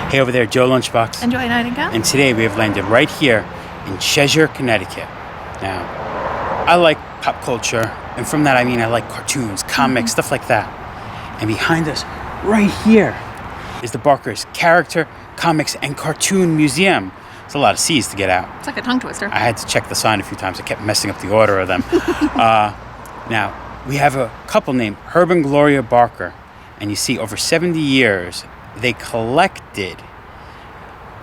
Hey over there, Joe Lunchbox. And Joy Nightingale. And today we have landed right here in Cheshire, Connecticut. Now, I like pop culture, and from that I mean I like cartoons, comics, stuff like that. And behind us, right here, is the Barker's Character, Comics, and Cartoon Museum. It's a lot of C's to get out. It's like a tongue twister. I had to check the sign a few times. I kept messing up the order of them. Now, we have a couple named Herb and Gloria Barker. And you see, over 70 years, they collected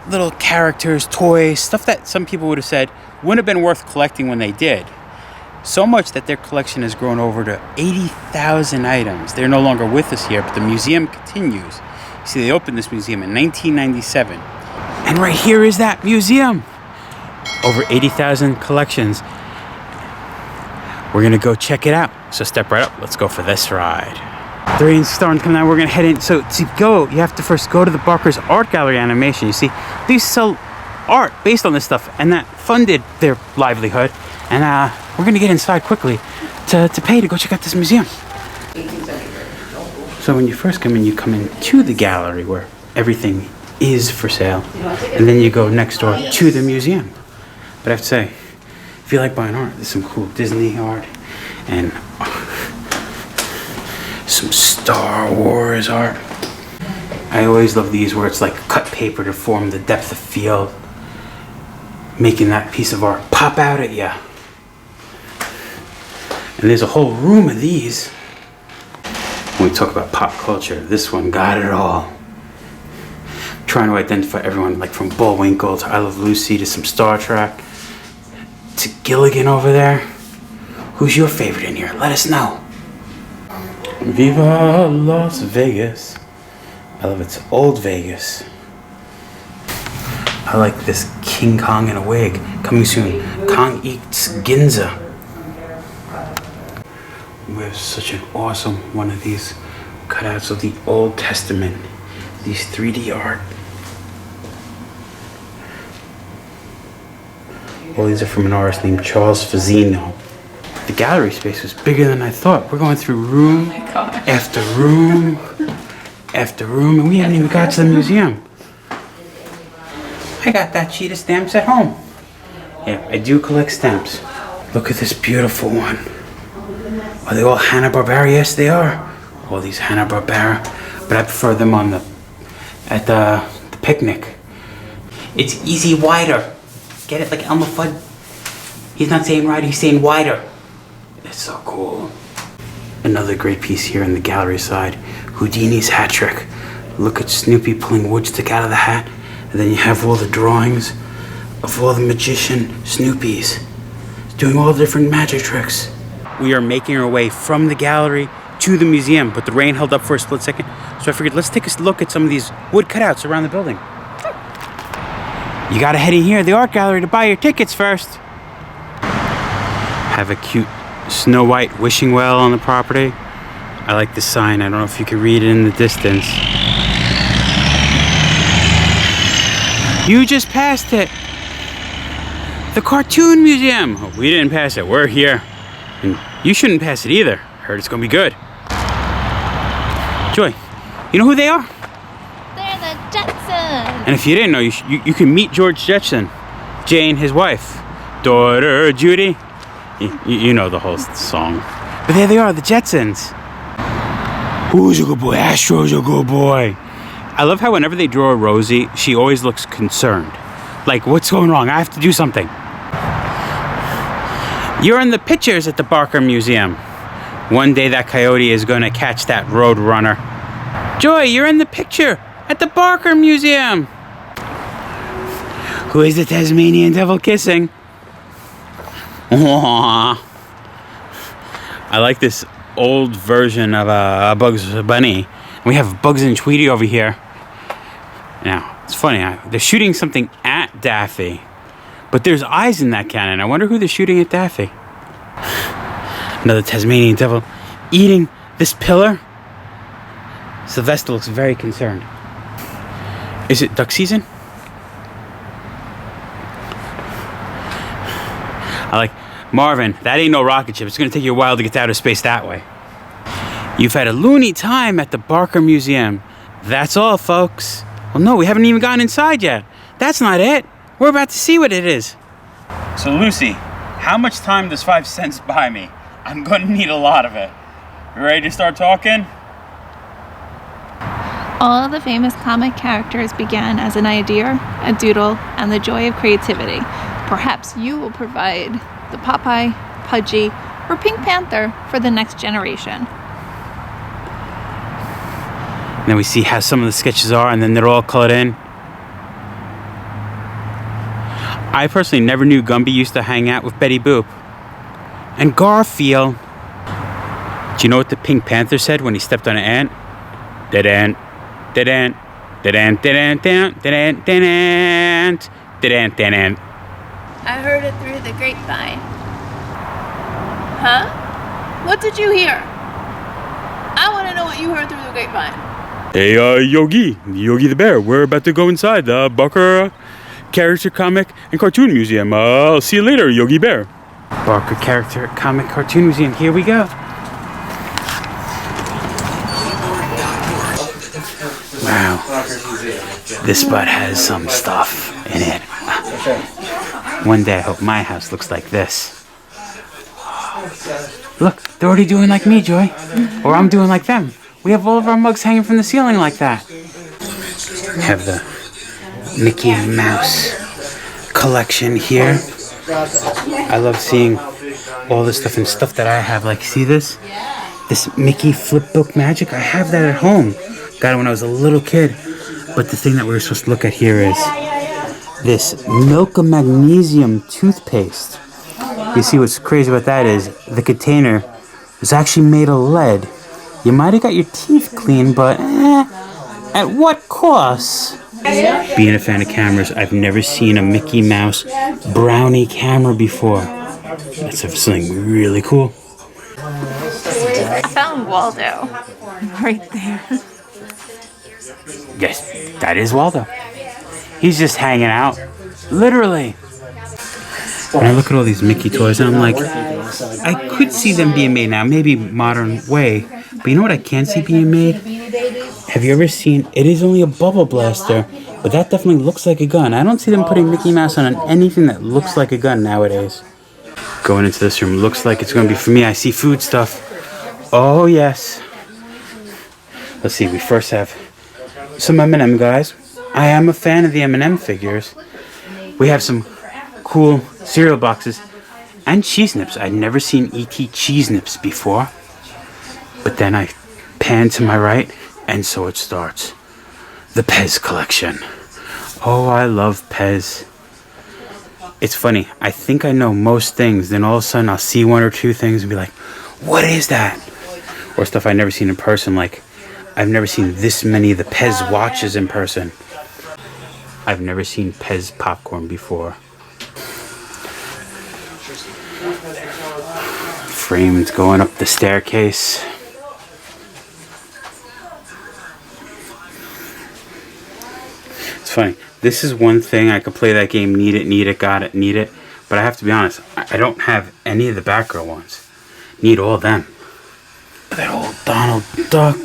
little characters, toys, stuff that some people would have said wouldn't have been worth collecting when they did. So much that their collection has grown over to 80,000 items. They're no longer with us here, but the museum continues. You see, they opened this museum in 1997. And right here is that museum. Over 80,000 collections. We're going to go check it out. So step right up. Let's go for this ride. The rain's starting to come down. We're going to head in. So to go, you have to first go to the Barker's Art Gallery animation. You see, these sell art based on this stuff, and that funded their livelihood. And we're going to get inside quickly to pay to go check out this museum. So when you first come in, you come into the gallery where everything is for sale. And then you go next door to the museum. But I have to say, if you like buying art, there's some cool Disney art and some Star Wars art. I always love these where it's like cut paper to form the depth of field, making that piece of art pop out at you. And there's a whole room of these. When we talk about pop culture, this one got it all. I'm trying to identify everyone, like from Bullwinkle to I Love Lucy to some Star Trek to Gilligan over there. Who's your favorite in here? Let us know. Viva Las Vegas. I love it's old Vegas. I like this King Kong in a wig. Coming soon, Kong Eats Ginza. We have such an awesome one of these cutouts of the Old Testament. These 3D art. All these are from an artist named Charles Fazzino. The gallery space was bigger than I thought. We're going through room after room after room, and we haven't even got to the museum. I got that sheet of stamps at home. Yeah, I do collect stamps. Look at this beautiful one. Are they all Hanna-Barbera? Yes, they are. All these Hanna-Barbera, but I prefer them on at the picnic. It's easy wider. Get it, like Elmer Fudd? He's not saying right, he's saying wider. It's so cool. Another great piece here in the gallery side. Houdini's hat trick. Look at Snoopy pulling wood stick out of the hat. And then you have all the drawings of all the magician Snoopies doing all the different magic tricks. We are making our way from the gallery to the museum, but the rain held up for a split second. So I figured let's take a look at some of these wood cutouts around the building. You gotta head in here, the art gallery, to buy your tickets first. Have a cute Snow White wishing well on the property. I like the sign. I don't know if you can read it in the distance. You just passed it. The Cartoon Museum. Oh, we didn't pass it. We're here. And you shouldn't pass it either. Heard it's gonna be good. Joy, you know who they are? They're the Jetsons. And if you didn't know, you can meet George Jetson, Jane, his wife, daughter Judy. You know the whole song. But there they are, the Jetsons. Who's a good boy? Astro's a good boy. I love how whenever they draw Rosie, she always looks concerned. Like, what's going wrong? I have to do something. You're in the pictures at the Barker Museum. One day that coyote is going to catch that road runner. Joy, you're in the picture at the Barker Museum. Who is the Tasmanian devil kissing? Aww. I like this old version of Bugs Bunny. We have Bugs and Tweety over here. Now, it's funny. They're shooting something at Daffy. But there's eyes in that cannon. I wonder who they're shooting at Daffy. Another Tasmanian devil eating this pillar. Sylvester looks very concerned. Is it duck season? I like Marvin. That ain't no rocket ship. It's going to take you a while to get to outer space that way. You've had a loony time at the Barker Museum. That's all, folks. Well, no, we haven't even gotten inside yet. That's not it. We're about to see what it is. So, Lucy, how much time does 5 cents buy me? I'm going to need a lot of it. You ready to start talking? All of the famous comic characters began as an idea, a doodle, and the joy of creativity. Perhaps you will provide the Popeye, Pudgy, or Pink Panther for the next generation. And then we see how some of the sketches are, and then they're all colored in. I personally never knew Gumby used to hang out with Betty Boop. And Garfield. Do you know what the Pink Panther said when he stepped on an ant? Dead ant. Dead ant. Dead ant. Dead ant. Dead ant. Dead ant. Dead ant. Dead ant. Dead ant. I heard it through the grapevine. Huh? What did you hear? I want to know what you heard through the grapevine. Hey, Yogi the Bear. We're about to go inside the Barker Character Comic and Cartoon Museum. I'll see you later, Yogi Bear. Barker Character Comic Cartoon Museum. Here we go. Wow. This spot has some stuff in it. One day I hope my house looks like this. Look, they're already doing like me, Joy. Or I'm doing like them. We have all of our mugs hanging from the ceiling like that. We have the Mickey Mouse collection here. I love seeing all this stuff and stuff that I have. Like, see this? This Mickey flip book magic? I have that at home. Got it when I was a little kid. But the thing that we were supposed to look at here is this Milk of Magnesium toothpaste. You see what's crazy about that is the container was actually made of lead. You might have got your teeth clean, but at what cost? Being a fan of cameras, I've never seen a Mickey Mouse brownie camera before. That's something really cool. I found Waldo right there. Yes, that is Waldo. He's just hanging out. Literally. When I look at all these Mickey toys, and I'm like, I could see them being made now, maybe modern way. But you know what I can't see being made? Have you ever seen, it is only a bubble blaster, but that definitely looks like a gun. I don't see them putting Mickey Mouse on anything that looks like a gun nowadays. Going into this room, looks like it's going to be for me. I see food stuff. Oh, yes. Let's see, we first have some M&M guys. I am a fan of the M&M figures. We have some cool cereal boxes and cheese nips. I'd never seen E.T. cheese nips before. But then I pan to my right, and so it starts. The Pez collection. Oh, I love Pez. It's funny. I think I know most things. Then all of a sudden I'll see one or two things and be like, what is that? Or stuff I've never seen in person. Like, I've never seen this many of the Pez watches in person. I've never seen Pez popcorn before. Frames going up the staircase. It's funny. This is one thing I could play that game. Need it, got it, need it. But I have to be honest. I don't have any of the Batgirl ones. Need all them. That old Donald Duck.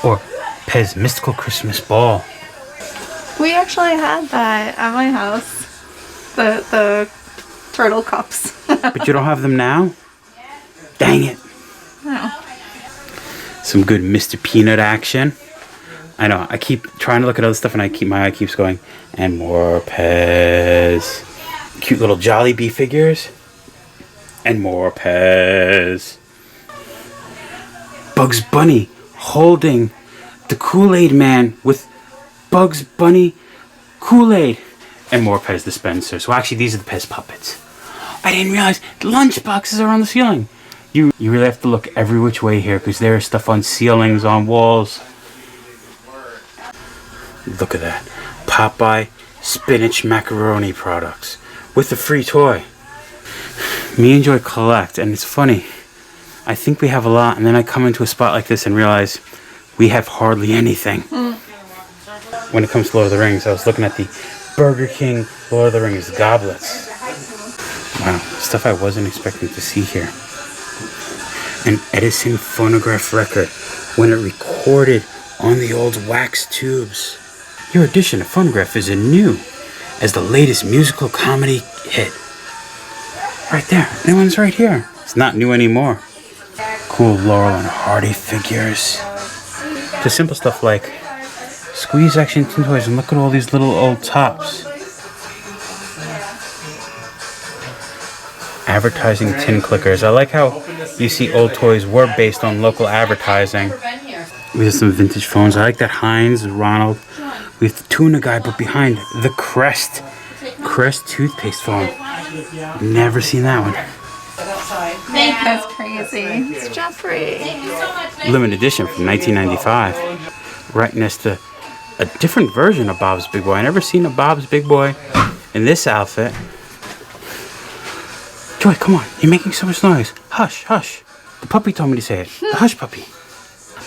Or Pez Mystical Christmas Ball. We actually had that at my house. The turtle cups. But you don't have them now? Dang it. No. Some good Mr. Peanut action. I know, I keep trying to look at other stuff and my eye keeps going. And more Pez. Cute little Jollibee figures. And more Pez. Bugs Bunny holding the Kool-Aid Man with Bugs Bunny Kool-Aid. And more Pez dispensers. Well, actually, these are the Pez puppets. I didn't realize lunch boxes are on the ceiling. You really have to look every which way here because there is stuff on ceilings, on walls. Look at that. Popeye spinach macaroni products with a free toy. Me and Joy collect, and it's funny. I think we have a lot, and then I come into a spot like this and realize we have hardly anything. When it comes to Lord of the Rings, I was looking at the Burger King Lord of the Rings goblets. Wow, stuff I wasn't expecting to see here. An Edison phonograph record when it recorded on the old wax tubes. Your edition of Phonograph is new as the latest musical comedy hit. Right there. That one's right here. It's not new anymore. Cool Laurel and Hardy figures. To simple stuff like squeeze action tin toys, and look at all these little old tops. Advertising tin clickers. I like how you see old toys were based on local advertising. We have some vintage phones. I like that Heinz, Ronald. We have the tuna guy, but behind the Crest toothpaste phone. Never seen that one. That's crazy. It's Jeffrey. Limited edition from 1995. Right next to a different version of Bob's Big Boy. I never seen a Bob's Big Boy in this outfit. Joy, come on. You're making so much noise. Hush, hush. The puppy told me to say it. The hush puppy.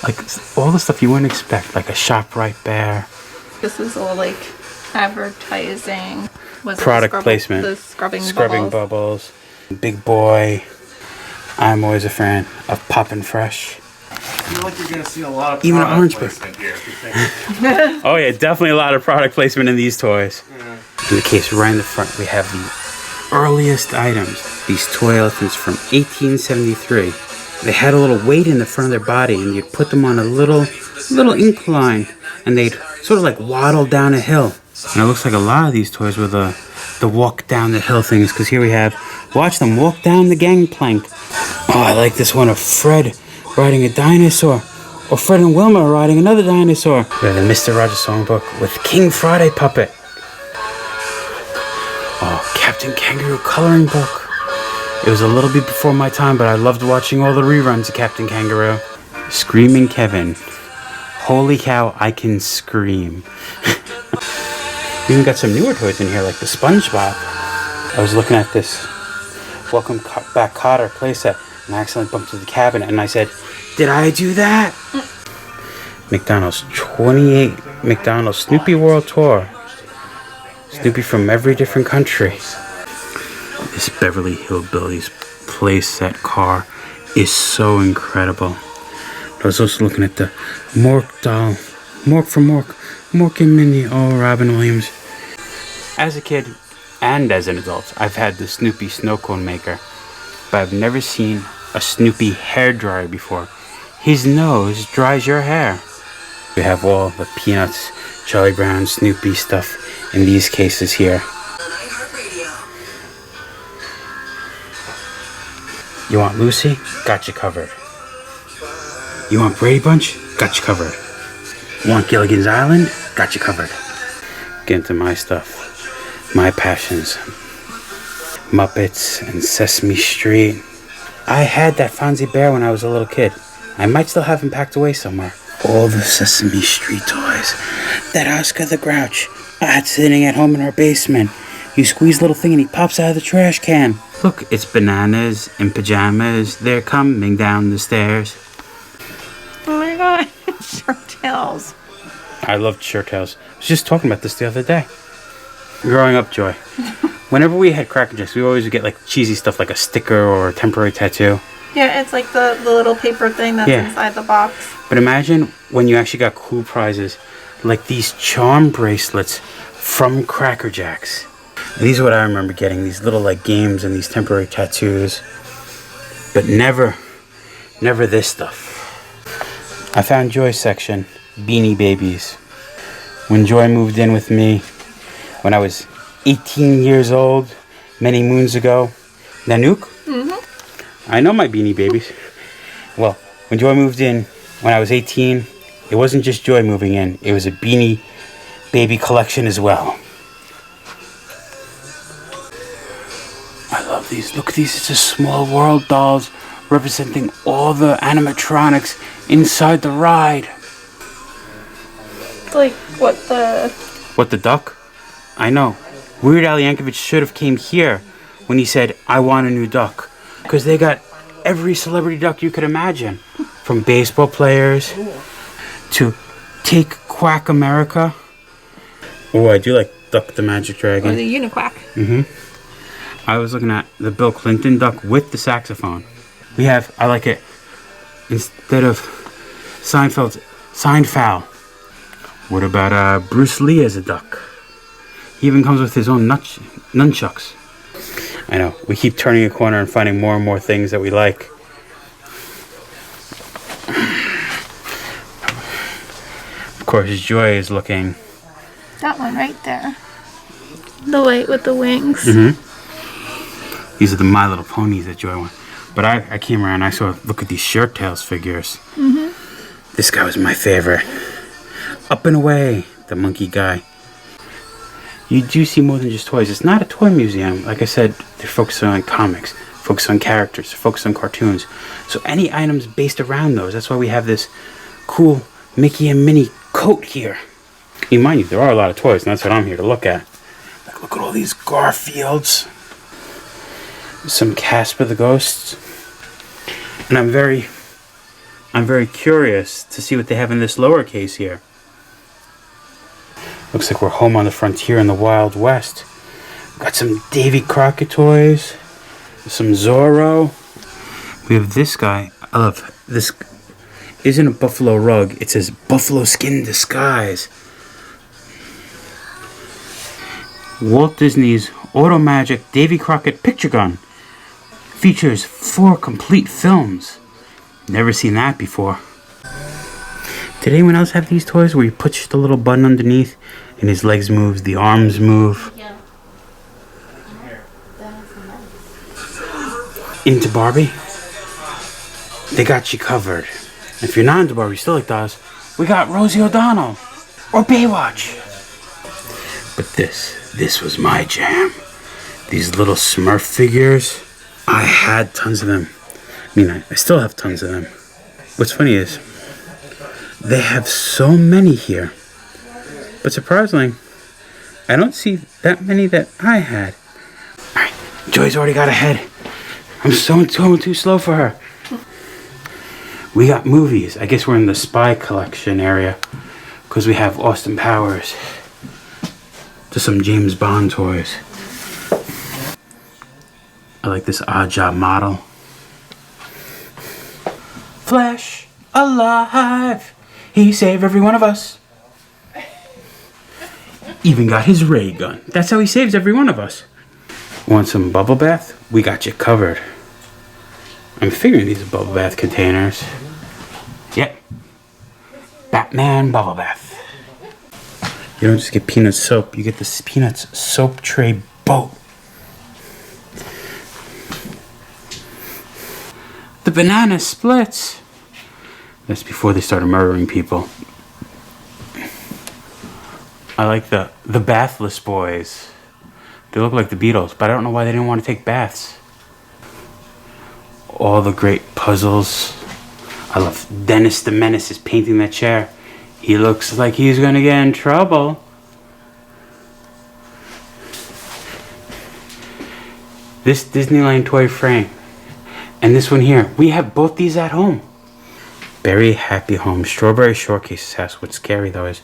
Like all the stuff you wouldn't expect. Like a ShopRite bear. This is all like advertising. Was Product placement. The scrubbing bubbles. Big Boy. I'm always a fan of Poppin' Fresh. I feel like you're going to see a lot of even product Orange placement here. Oh yeah, definitely a lot of product placement in these toys. Yeah. In the case right in the front, we have the earliest items. These toy elephants from 1873. They had a little weight in the front of their body, and you'd put them on a little incline, and they'd sort of like waddle down a hill. And it looks like a lot of these toys were the walk down the hill things, because here we have, watch them walk down the gangplank. Oh, I like this one of Fred riding a dinosaur, or Fred and Wilma riding another dinosaur. We have the Mr. Rogers Songbook with King Friday puppet. Oh, Captain Kangaroo coloring book. It was a little bit before my time, but I loved watching all the reruns of Captain Kangaroo. Screaming Kevin. Holy cow, I can scream. We even got some newer toys in here, like the SpongeBob. I was looking at this Welcome Back Kotter playset, and I accidentally bumped into the cabinet, and I said, did I do that? McDonald's 28 McDonald's Snoopy World Tour. Snoopy from every different country. This Beverly Hillbillies playset car is so incredible. I was also looking at the Mork doll. Mork from Mork. Mork and Minnie. Oh, Robin Williams. As a kid and as an adult, I've had the Snoopy snow cone maker, but I've never seen a Snoopy hair dryer before. His nose dries your hair. We have all the Peanuts, Charlie Brown, Snoopy stuff in these cases here. You want Lucy? Got you covered. You want Brady Bunch? Got you covered. Want Gilligan's Island? Got you covered. Get into my stuff. My passions. Muppets and Sesame Street. I had that Fonzie Bear when I was a little kid. I might still have him packed away somewhere. All the Sesame Street toys. That Oscar the Grouch. I had sitting at home in our basement. You squeeze a little thing and he pops out of the trash can. Look, it's bananas in pajamas. They're coming down the stairs. Oh my god, Shirt Tails. I loved Shirt Tails. I was just talking about this the other day. Growing up, Joy, whenever we had Cracker Jacks, we always would get like cheesy stuff like a sticker or a temporary tattoo. Yeah, it's like the little paper thing that's inside the box. But imagine when you actually got cool prizes, like these charm bracelets from Cracker Jacks. These are what I remember getting, these little like games and these temporary tattoos. But never this stuff. I found Joy's section, Beanie Babies. When Joy moved in with me, when I was 18 years old, many moons ago. Nanook? Mm-hmm. I know my Beanie Babies. Well, when Joy moved in, when I was 18, it wasn't just Joy moving in. It was a Beanie Baby collection as well. I love these. Look at these. It's a Small World dolls representing all the animatronics inside the ride. Like what the... What, the duck? I know. Weird Al Yankovic should have came here when he said, I want a new duck. Because they got every celebrity duck you could imagine. From baseball players to Take Quack America. Oh, I do like Duck the Magic Dragon. Or the Uniquack. Mm-hmm. I was looking at the Bill Clinton duck with the saxophone. I like it, instead of Seinfeld's Signed foul. What about Bruce Lee as a duck? He even comes with his own nunchucks. I know, we keep turning a corner and finding more and more things that we like. Of course, Joy is looking. That one right there. The white with the wings. Mm-hmm. These are the My Little Ponies that Joy wants. But I came around, I saw, look at these Shirt Tails figures. Mm-hmm. This guy was my favorite. Up and Away, the monkey guy. You do see more than just toys. It's not a toy museum. Like I said, they're focused on comics, focused on characters, focused on cartoons. So any items based around those. That's why we have this cool Mickey and Minnie coat here. I mean, mind you, there are a lot of toys, and that's what I'm here to look at. Like, look at all these Garfields. Some Casper the Ghosts. And I'm very curious to see what they have in this lower case here. Looks like we're home on the frontier in the Wild West. Got some Davy Crockett toys. Some Zorro. We have this guy. I love this. Isn't a buffalo rug. It says buffalo skin disguise. Walt Disney's Automagic Davy Crockett picture gun. Features 4 complete films. Never seen that before. Did anyone else have these toys where you push the little button underneath and his legs move, the arms move? Yeah. Into Barbie? They got you covered. If you're not into Barbie, still like those, we got Rosie O'Donnell or Baywatch. But this was my jam. These little Smurf figures, I had tons of them. I mean, I still have tons of them. What's funny is, they have so many here. But surprisingly, I don't see that many that I had. Alright, Joy's already got ahead. I'm going too slow for her. We got movies. I guess we're in the spy collection area. Because we have Austin Powers. To some James Bond toys. I like this Odd Job model. Flash alive. He saved every one of us. Even got his ray gun. That's how he saves every one of us. Want some bubble bath? We got you covered. I'm figuring these are bubble bath containers. Yep. Batman bubble bath. You don't just get Peanuts soap. You get this Peanuts soap tray boat. The banana splits. That's before they started murdering people. I like the bathless boys. They look like the Beatles, but I don't know why they didn't want to take baths. All the great puzzles. I love Dennis the Menace is painting that chair. He looks like he's gonna get in trouble. This Disneyland toy frame. And this one here. We have both these at home. Very Happy Home. Strawberry Shortcase's house. What's scary though is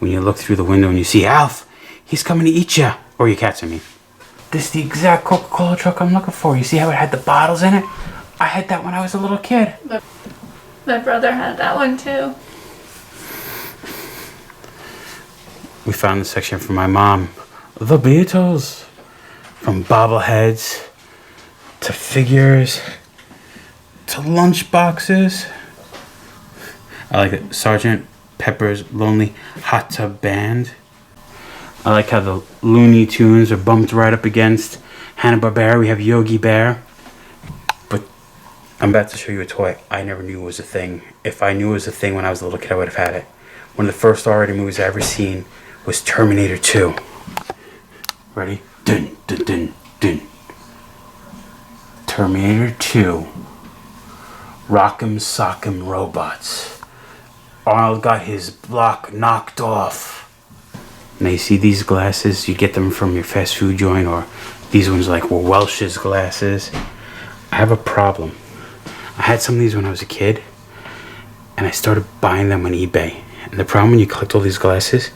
when you look through the window and you see Alf. He's coming to eat ya. Or your cats, I mean. This is the exact Coca-Cola truck I'm looking for. You see how it had the bottles in it? I had that when I was a little kid. My brother had that one too. We found this section for my mom. The Beatles. From bobbleheads to figures to lunch boxes. I like it. Sergeant Pepper's Lonely Hot Tub Band. I like how the Looney Tunes are bumped right up against Hanna-Barbera. We have Yogi Bear. But I'm about to show you a toy I never knew was a thing. If I knew it was a thing when I was a little kid, I would have had it. One of the first R-rated movies I ever seen was Terminator 2. Ready? Dun, dun, dun, dun. Terminator 2. Rock'em Sock'em Robots. Arnold got his block knocked off. Now you see these glasses, you get them from your fast food joint, or these ones like were Welch's glasses. I have a problem. I had some of these when I was a kid, and I started buying them on eBay. And the problem when you collect all these glasses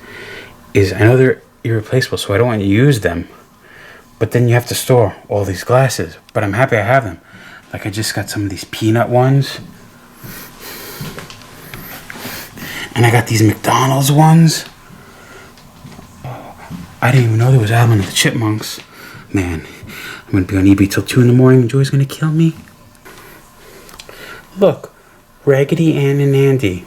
is I know they're irreplaceable, so I don't want to use them. But then you have to store all these glasses. But I'm happy I have them. Like I just got some of these peanut ones. And I got these McDonald's ones. I didn't even know there was Alvin and the Chipmunks. Man, I'm gonna be on eBay till 2 in the morning. Joy's gonna kill me. Look, Raggedy Ann and Andy.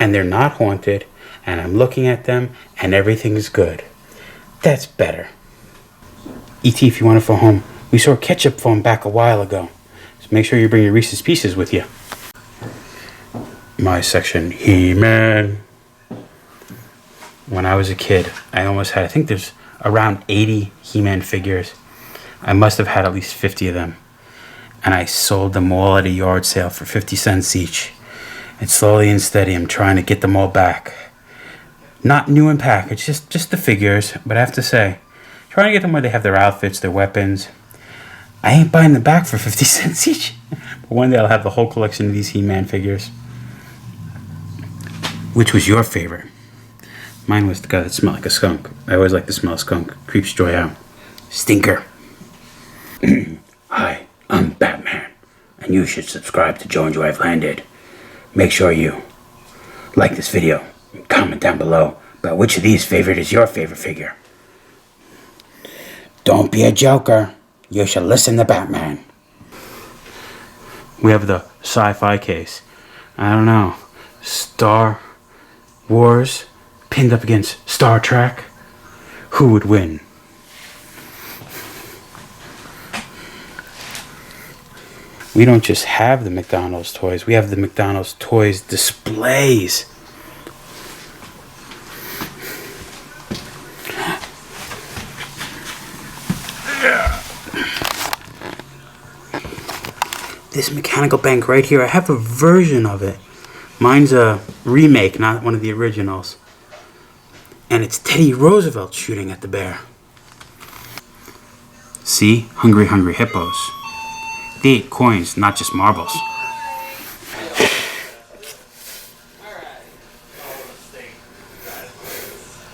And they're not haunted. And I'm looking at them and everything's good. That's better. E.T., if you want to go home, we saw ketchup foam back a while ago. So make sure you bring your Reese's Pieces with you. My section, He-Man. When I was a kid, I almost had, I think there's around 80 He-Man figures. I must have had at least 50 of them. And I sold them all at a yard sale for 50 cents each. And slowly and steady, I'm trying to get them all back. Not new and packaged, just the figures. But I have to say, trying to get them where they have their outfits, their weapons. I ain't buying them back for 50 cents each. But one day I'll have the whole collection of these He-Man figures. Which was your favorite? Mine was the guy that smelled like a skunk. I always like the smell of skunk. Creeps Joy out. Stinker. Hi, I'm Batman. And you should subscribe to Joe and Joy Have Landed. Make sure you like this video and comment down below about which of these favorite is your favorite figure. Don't be a joker. You should listen to Batman. We have the sci-fi case. I don't know. Star Wars pinned up against Star Trek. Who would win? We don't just have the McDonald's toys. We have the McDonald's toys displays. This mechanical bank right here, I have a version of it. Mine's a remake, not one of the originals. And it's Teddy Roosevelt shooting at the bear. See? Hungry, hungry hippos. They ate coins, not just marbles.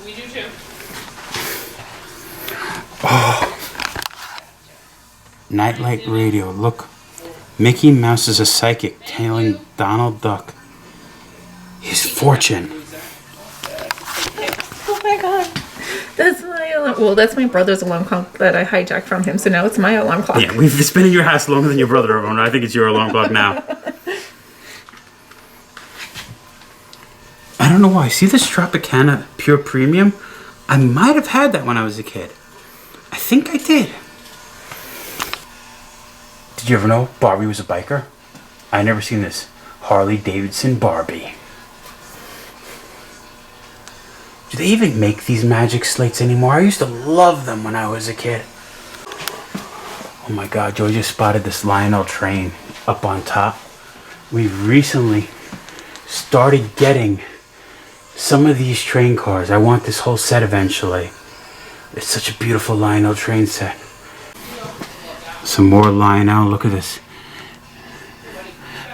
We do too. Oh. Nightlight radio. Look. Mickey Mouse is a psychic telling Donald Duck his fortune. Oh my god. That's my alarm. Well, that's my brother's alarm clock that I hijacked from him, so now it's my alarm clock. Yeah, we've been in your house longer than your brother ever owned. I think it's your alarm clock now. I don't know why. See this Tropicana Pure Premium? I might have had that when I was a kid. I think I did. Did you ever know Barbie was a biker? I never seen this. Harley Davidson Barbie. Do they even make these magic slates anymore? I used to love them when I was a kid. Oh my god, Joey just spotted this Lionel train up on top. We recently started getting some of these train cars. I want this whole set eventually. It's such a beautiful Lionel train set. Some more Lionel, look at this.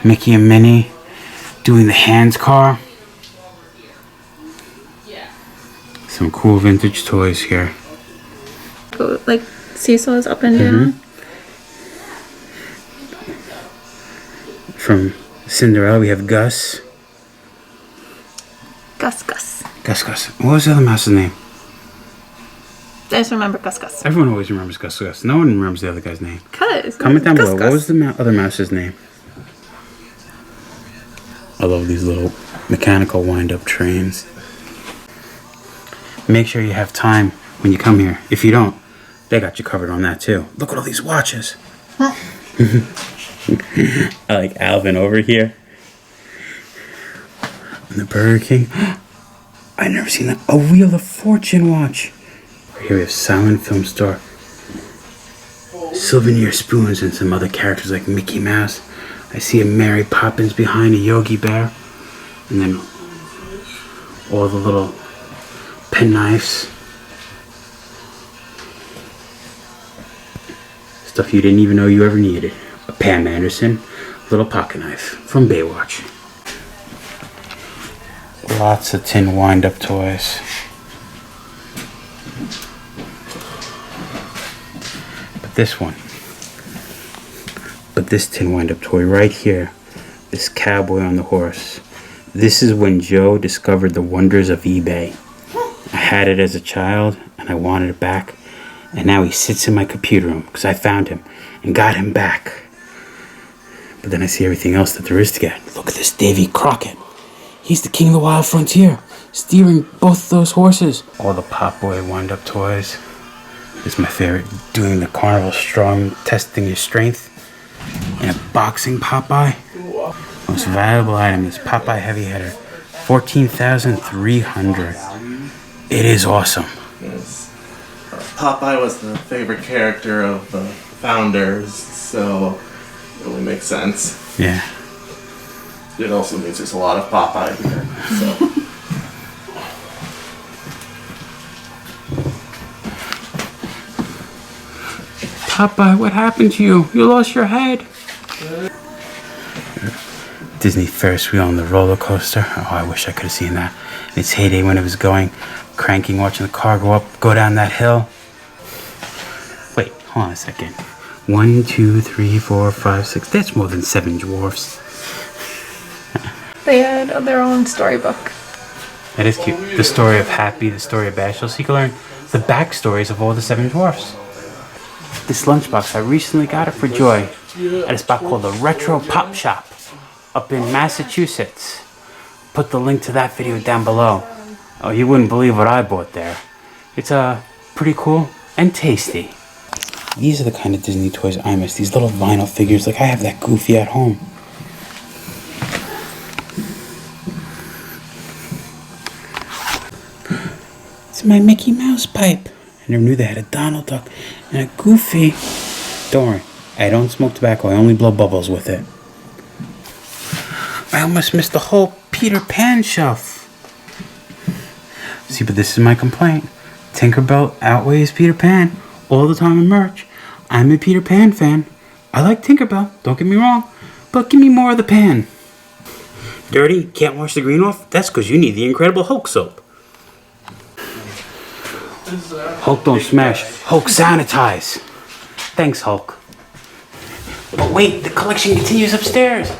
Mickey and Minnie doing the hands car. Some cool vintage toys here. Go, like seesaws up and down. From Cinderella, we have Gus. Gus. Gus. What was the other mouse's name? I just remember Gus. Everyone always remembers Gus. No one remembers the other guy's name. Comment down below. Gus. What was the other mouse's name? I love these little mechanical wind-up trains. Make sure you have time when you come here. If you don't, they got you covered on that too. Look at all these watches. I like Alvin over here. And the Burger King. I never seen that. A Wheel of Fortune watch. Here we have Silent Film Store. Souvenir spoons and some other characters like Mickey Mouse. I see a Mary Poppins behind a Yogi Bear. And then all the little penknives. Stuff you didn't even know you ever needed. A Pam Anderson little pocket knife from Baywatch. Lots of tin wind-up toys. But this tin wind-up toy right here, this cowboy on the horse, This is when Joe discovered the wonders of eBay. I had it as a child and I wanted it back. And now he sits in my computer room because I found him and got him back. But then I see everything else that there is to get. Look at this Davy Crockett. He's the king of the wild frontier, steering both those horses. All the Pop Boy wind-up toys. This is my favorite. Doing the carnival strong, testing your strength. And a boxing Popeye. Most valuable item is Popeye Heavy Hitter. 14,300. It is awesome. Yes. Popeye was the favorite character of the founders, so it really makes sense. Yeah. It also means there's a lot of Popeye here. So. Popeye, what happened to you? You lost your head. Disney Ferris Wheel on the roller coaster. Oh, I wish I could have seen that. In its heyday when it was going, cranking, watching the car go down that hill. Wait, hold on a second. 1, 2, 3, 4, 5, 6. That's more than 7 dwarfs. They had their own storybook. That is cute. The story of Happy, the story of Bashful. So you can learn the backstories of all the 7 dwarfs. This lunchbox, I recently got it for Joy at a spot called the Retro Pop Shop up in Massachusetts. Put the link to that video down below. Oh, you wouldn't believe what I bought there. It's pretty cool and tasty. These are the kind of Disney toys I miss. These little vinyl figures. Like I have that Goofy at home. It's my Mickey Mouse pipe. I never knew they had a Donald Duck and a Goofy. Don't worry, I don't smoke tobacco. I only blow bubbles with it. I almost missed the whole Peter Pan shelf. See, but this is my complaint. Tinkerbell outweighs Peter Pan all the time in merch. I'm a Peter Pan fan. I like Tinkerbell, don't get me wrong, but give me more of the pan. Dirty? Can't wash the green off? That's because you need the Incredible Hulk soap. Hulk don't smash. Hulk sanitize. Thanks, Hulk. But wait, the collection continues upstairs.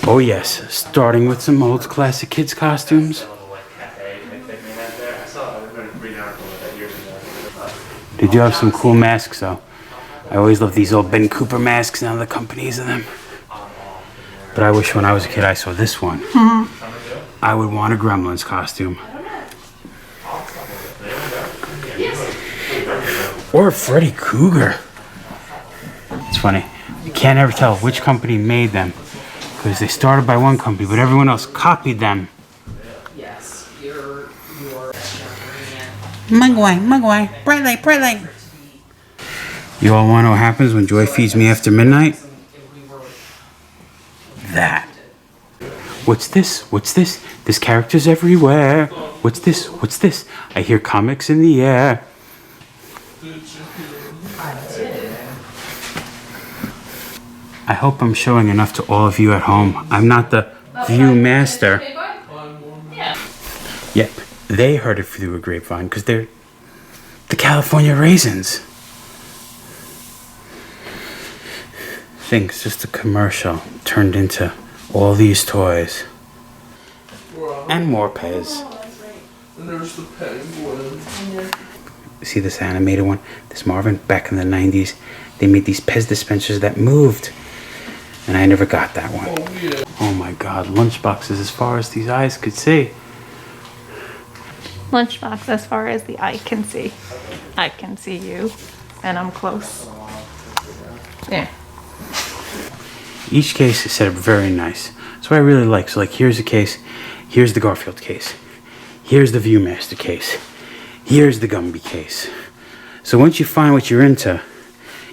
Oh yes, starting with some old classic kids costumes. They do have some cool masks though. I always love these old Ben Cooper masks and other companies of them. But I wish when I was a kid I saw this one. I would want a Gremlins costume. Or a Freddy Krueger. It's funny. You can't ever tell which company made them. Because they started by one company, but everyone else copied them. Yes, you're Mugwai, bright light. You all want to know what happens when Joy feeds me after midnight? That. What's this? This character's everywhere. What's this? I hear comics in the air. I hope I'm showing enough to all of you at home. I'm not the view master. Yep, they heard it through a grapevine because they're the California Raisins. Things just a commercial turned into all these toys. And more Pez. And there's the penguin. See this animated one? This Marvin, back in the 90s, they made these Pez dispensers that moved. And I never got that one. Oh, yeah. Oh my God, lunchboxes as far as these eyes could see. Lunchbox as far as the eye can see. I can see you, and I'm close. Yeah. Each case is set up very nice. That's what I really like. So like here's a case, here's the Garfield case, here's the Viewmaster case, here's the Gumby case. So once you find what you're into,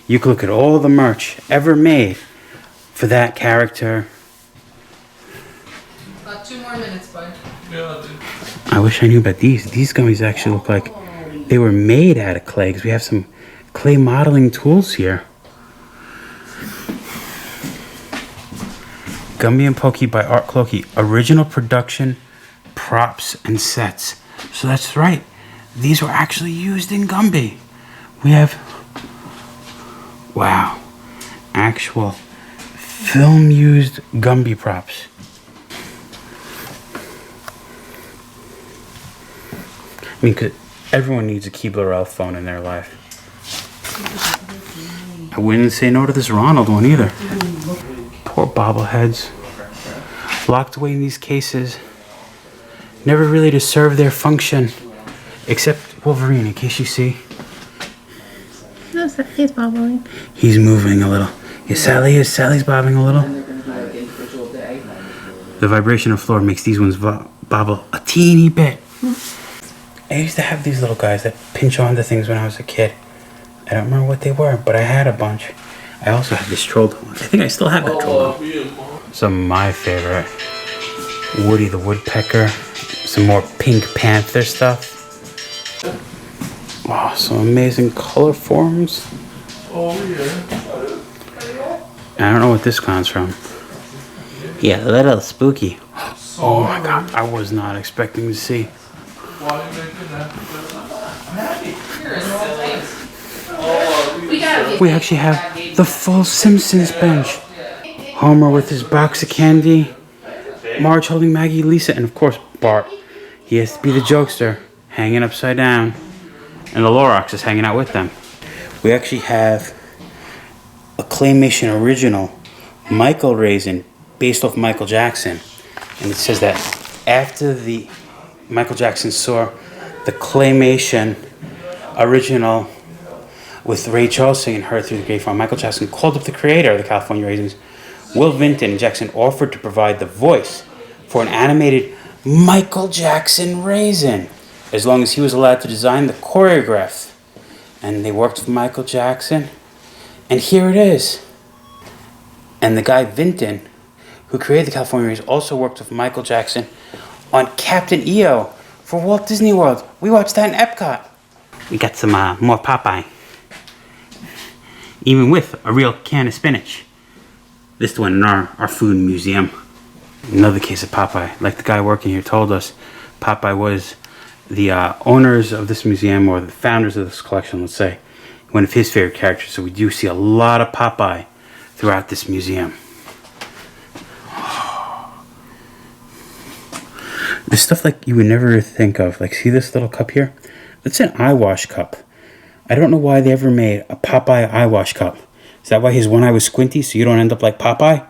you can look at all the merch ever made for that character. about 2 more minutes, bud. Yeah, dude. I wish I knew about these. These gummies actually look like they were made out of clay because we have some clay modeling tools here. Gumby and Pokey by Art Clokey. Original production, props, and sets. So that's right. These were actually used in Gumby. We have... Wow. actual film-used Gumby props. I mean, 'cause everyone needs a Keebler Elf phone in their life. I wouldn't say no to this Ronald one either. Poor bobbleheads. Locked away in these cases. Never really to serve their function. Except Wolverine, in case you see. No, he's bobbling. He's moving a little. Yes, Sally's bobbing a little. The vibration of the floor makes these ones bobble a teeny bit. I used to have these little guys that pinch onto things when I was a kid. I don't remember what they were, but I had a bunch. I also had this troll doll. I think I still have that troll doll. Some of my favorite. Woody the Woodpecker. Some more Pink Panther stuff. Wow, some amazing color forms. Oh, yeah. I don't know what this clown's from. Yeah, a little spooky. Oh my god, I was not expecting to see. Why are you making that? I'm happy. We actually have the full Simpsons bench. Homer with his box of candy. Marge holding Maggie, Lisa, and of course Bart. He has to be the jokester, hanging upside down. And the Lorax is hanging out with them. We actually have a claymation original, Michael Raisin, based off Michael Jackson. And it says that after Michael Jackson saw the claymation original with Ray Charles singing Heard Through the Grapevine, Michael Jackson called up the creator of the California Raisins, Will Vinton, and Jackson offered to provide the voice for an animated Michael Jackson Raisin, as long as he was allowed to design the choreograph. And they worked with Michael Jackson, and here it is. And the guy Vinton, who created the California Raisins, also worked with Michael Jackson on Captain EO for Walt Disney World. We watched that in Epcot. We got some more Popeye, even with a real can of spinach. This one in our food museum. Another case of Popeye. Like the guy working here told us, Popeye was the owners of this museum, or the founders of this collection, let's say, one of his favorite characters. So we do see a lot of Popeye throughout this museum. There's stuff like you would never think of. Like, see this little cup here? That's an eye wash cup. I don't know why they ever made a Popeye eye wash cup. Is that why his one eye was squinty, so you don't end up like Popeye?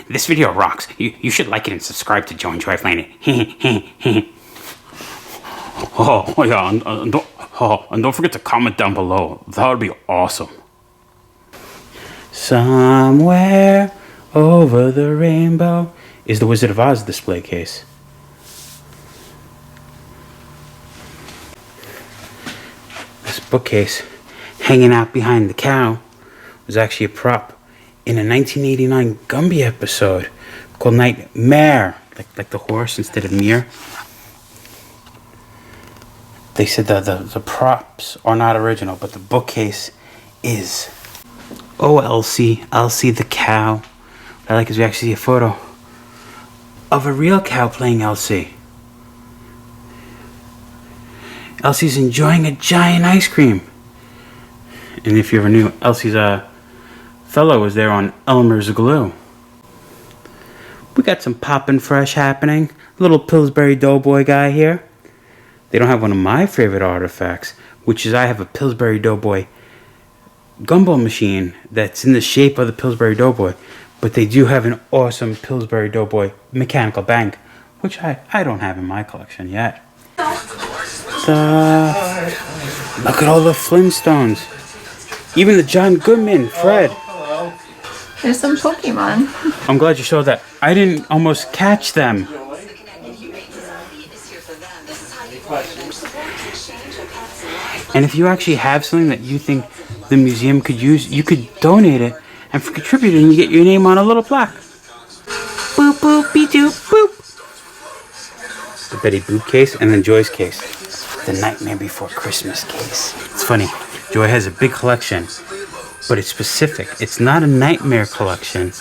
This video rocks. You should like it and subscribe to Joe and Joy Planet. Oh yeah, and don't forget to comment down below. That would be awesome. Somewhere over the rainbow is the Wizard of Oz display case. This bookcase hanging out behind the cow was actually a prop in a 1989 Gumby episode called Nightmare, like the horse instead of mere. They said that the props are not original, but the bookcase is. Oh, Elsie the cow. What I like is we actually see a photo of a real cow playing Elsie. Elsie's enjoying a giant ice cream. And if you ever knew, Elsie's fellow was there on Elmer's Glue. We got some poppin' fresh happening. Little Pillsbury Doughboy guy here. They don't have one of my favorite artifacts, which is I have a Pillsbury Doughboy gumball machine that's in the shape of the Pillsbury Doughboy, but they do have an awesome Pillsbury Doughboy mechanical bank, which I don't have in my collection yet. Look at all the Flintstones. Even the John Goodman, Fred. There's some Pokemon. I'm glad you showed that. I didn't almost catch them. And if you actually have something that you think the museum could use, you could donate it and contribute it, and you get your name on a little plaque. Boop, boop, beep, doop, boop. The Betty Boop case, and then Joy's case. The Nightmare Before Christmas case. It's funny. Joy has a big collection, but it's specific. It's not a Nightmare collection.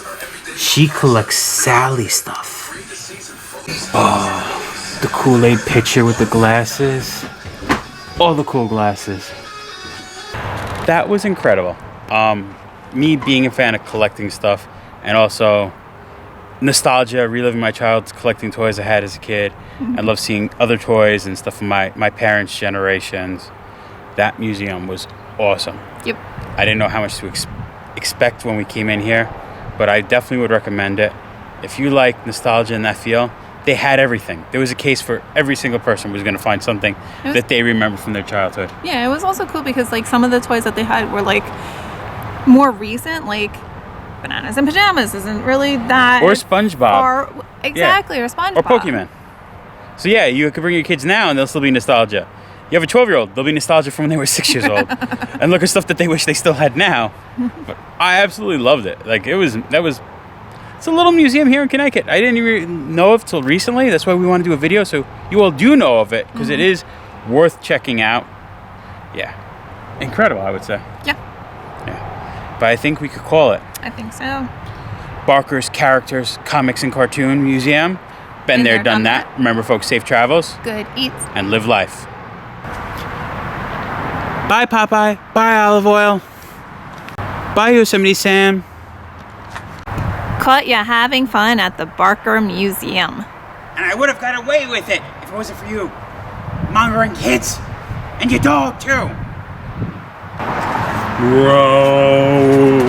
She collects Sally stuff. Oh, the Kool-Aid pitcher with the glasses. All the cool glasses. That was incredible. me being a fan of collecting stuff, and also nostalgia, reliving my childhood, collecting toys I had as a kid. I love seeing other toys and stuff from my parents' generations. That museum was awesome. Yep. I didn't know how much to expect when we came in here, but I definitely would recommend it. If you like nostalgia and that feel, they had everything. There was a case for every single person who was going to find something that they remember from their childhood. Yeah, it was also cool because like some of the toys that they had were like more recent, like Bananas in Pajamas isn't really that. Or SpongeBob. Or exactly, or SpongeBob. Or Pokemon. So yeah, you could bring your kids now and they'll still be nostalgia. You have a 12-year-old, they'll be nostalgia from when they were 6 years old. And look at stuff that they wish they still had now. But I absolutely loved it. Like it's a little museum here in Connecticut. I didn't even know of till recently. That's why we want to do a video so you all do know of it, because it is worth checking out. Yeah. Incredible, I would say. Yeah. Yeah. But I think we could call it I think so. Barker's Characters, Comics and Cartoon Museum. Been there, done that. Remember, folks, safe travels. Good eats. And live life. Bye, Popeye. Bye, Olive Oil. Bye, Yosemite Sam. Caught ya having fun at the Barker Museum. And I would have got away with it if it wasn't for you. Mongering kids. And your dog, too. Gross.